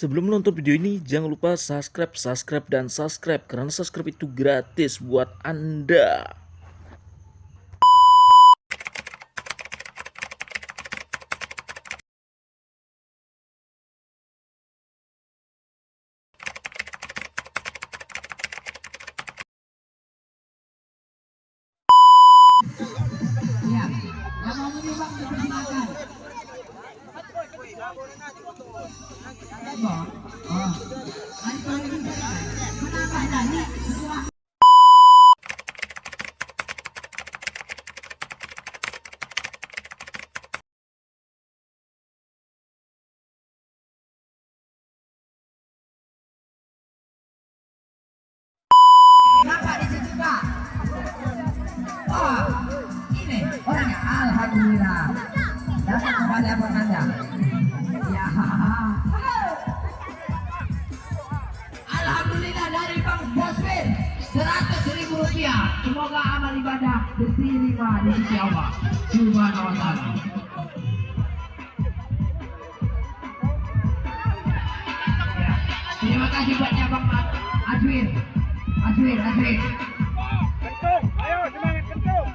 Sebelum nonton video ini, jangan lupa subscribe, dan subscribe. Karena subscribe itu gratis buat Anda. Ya, yang mau menyumbang dipersilakan. Menambah dari sebuah kenapa di situ Pak? Oh, ini orangnya. Alhamdulillah. Datang kembali apa Anda? Ya. Alhamdulillah dari Bang Boswin 100.000 rupiah. Semoga amal ibadah diterima di sisi Allah Subhanahu wa Ta'ala. Ya. Terima kasih buatnya Bang Adwin. Kentung, ayo semangat kentung.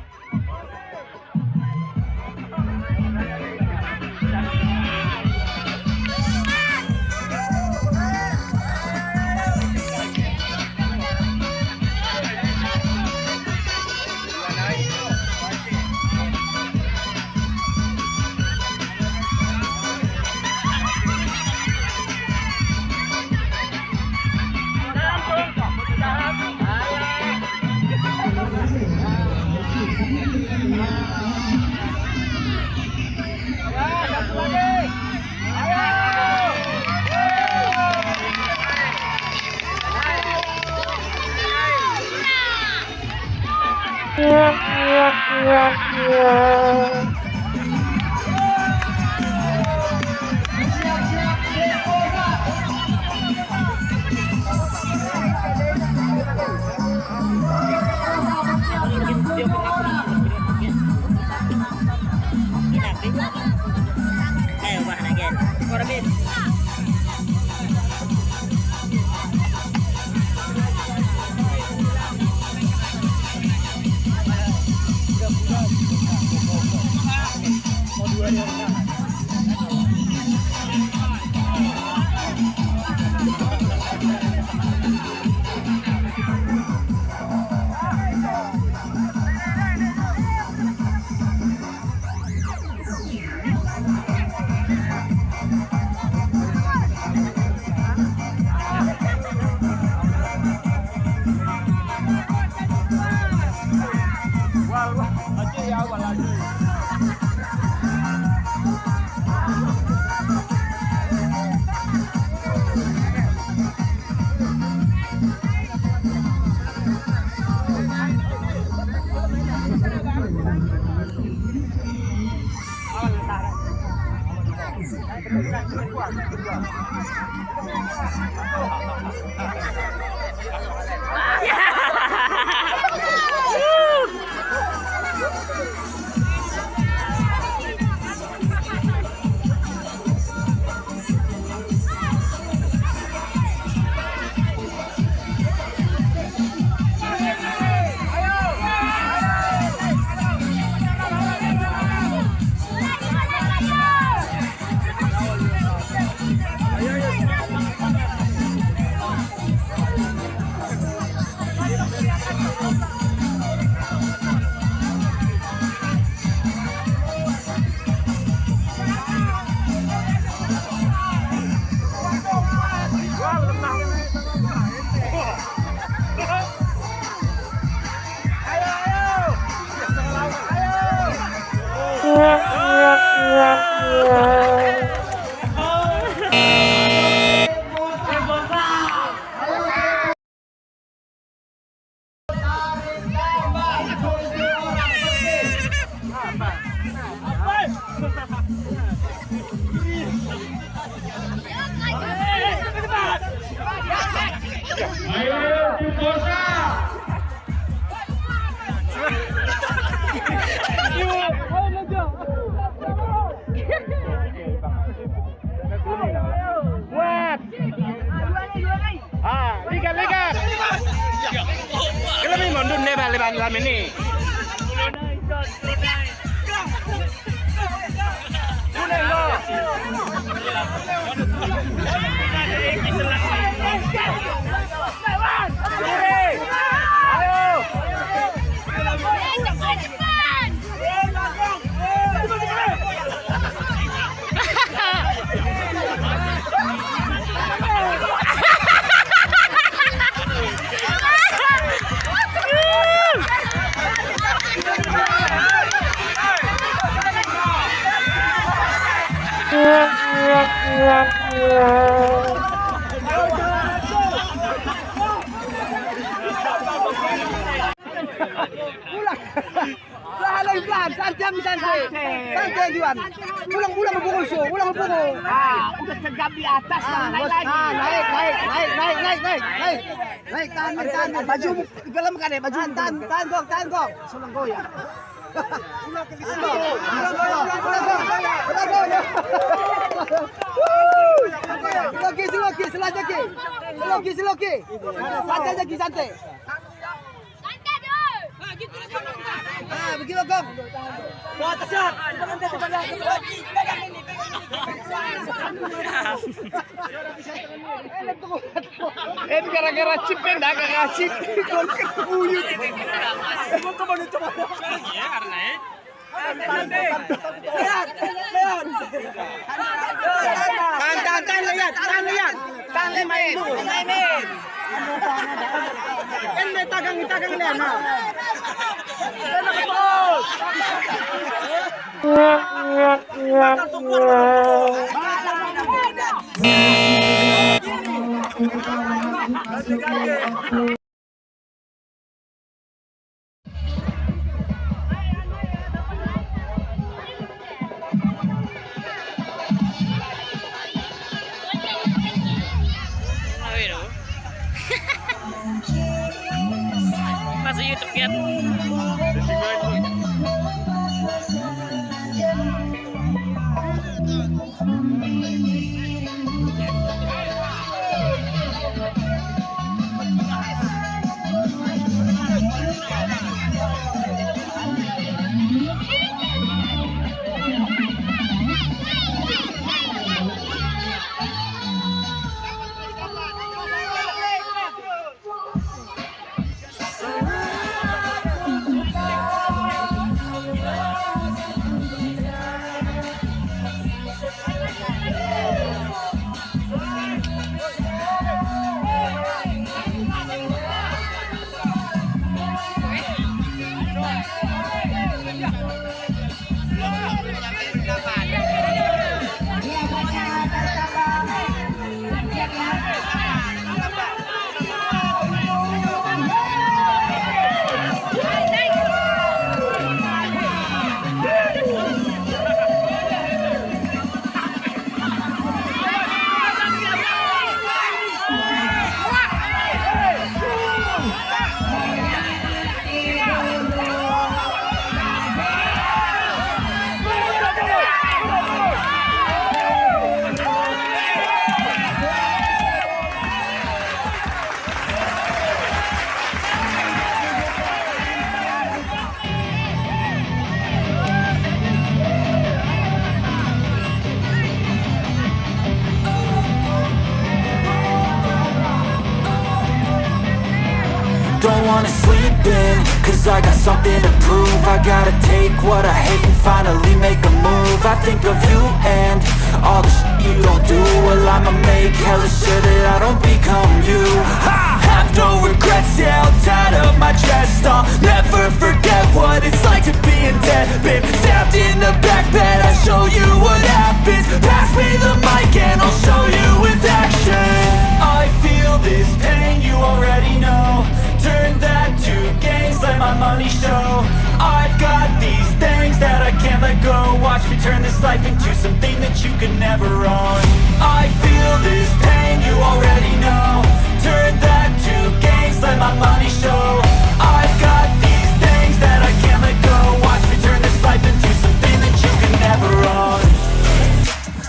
Buat lebar ini. Pelan, santai Juan. Pulang berpukul su, pulang berpukul. Udah tegap di atas, naik lagi. Naik, tahan. Baju gelem kan ya, baju tahan kok. Sulang goyang. Seloki. Santai. Begitu Gong. Ke atas ya. Ini gara-gara chip kan dah kagak chip. Buyut. Coba. Iya karena Tahan main. Ini tagang lihat. Masuk YouTube kan? Don't wanna sleep in, cause I got something to prove. I gotta take what I hate and finally make a move. I think of you and all the shit you don't do. Well, I'ma make hella sure that I don't become you. I have no regrets, yeah, I'll tie up my chest. I'll never forget what it's like to be in debt. Been stabbed in the back bed, I'll show you what happens. Pass me the mic and I'll show you with action. I feel this pain, you already know. Turn that to gains, let my money show. I've got these things that I can't let go. Watch me turn this life into something that you can never own. I feel this pain, you already know. Turn that to gains, let my money show. I've got these things that I can't let go. Watch me turn this life into something that you can never own.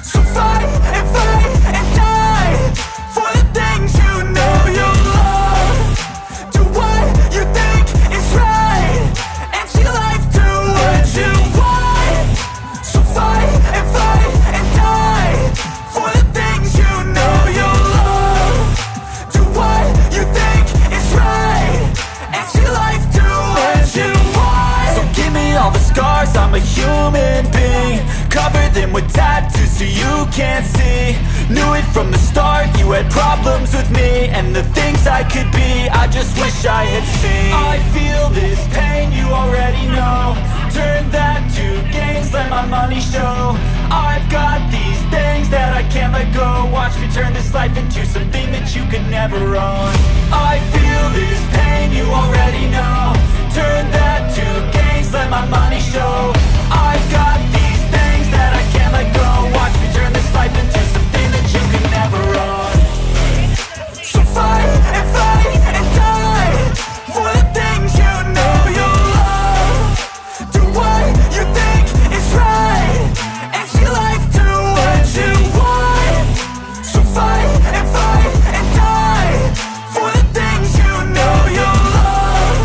So fight and die for the things you know you love. Do what you think is tattoos so you can't see. Knew it from the start, you had problems with me and the things I could be, I just wish I had seen. I feel this pain, you already know. Turn that to gains, let my money show. I've got these things that I can't let go. Watch me turn this life into something that you could never own. I feel this pain, you already know. Turn that to gains, let my money show. I've got these things that I can't let go. Watch me turn this life into something that you could never own. So fight and die for the things you know you love. Do what you think is right and see life do what you want. So fight and die for the things you know you love.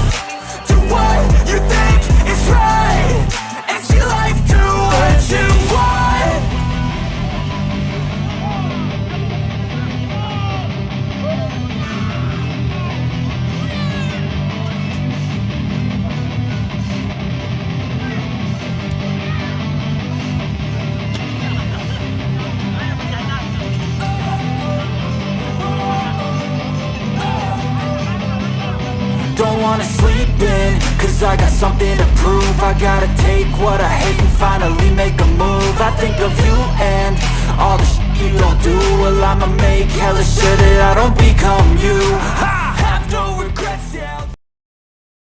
Do what you think is right and see life do what you want. Don't wanna sleep in, cause I got something to prove. I gotta take what I hate and finally make a move. I think of you and all the shit you don't do. Well, I'ma make hella sure that I don't become you.